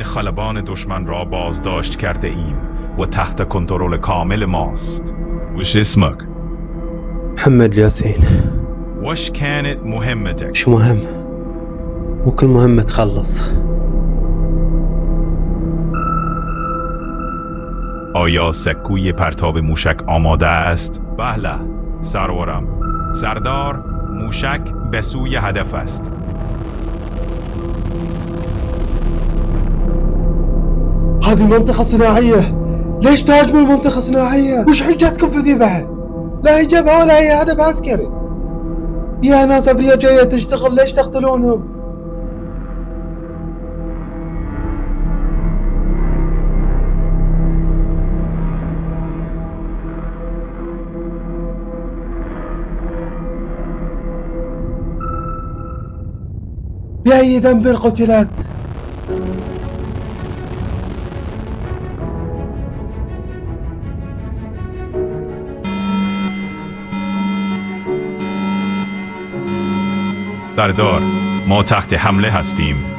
این خلبان دشمن را بازداشت کرده ایم و تحت کنترل کامل ماست. وش اسمك؟ محمد ياسين. وش كانت مهمتك؟ شو مهم؟ مو كل مهمة تخلص. آیا سکوی پرتاب موشک آماده است؟ بله سرورم. سردار، موشک به سوی هدف است. هذه منطقة صناعية، ليش تهاجموا المنطقة صناعية؟ وش حجتكم في ذبحها؟ لا هي جبهة ولا هي هدف عسكري. يا ناس أبرياء جاية تشتغل، ليش تقتلونهم؟ بأي ذنب قتلت؟ سردار، ما تحت حمله هستیم.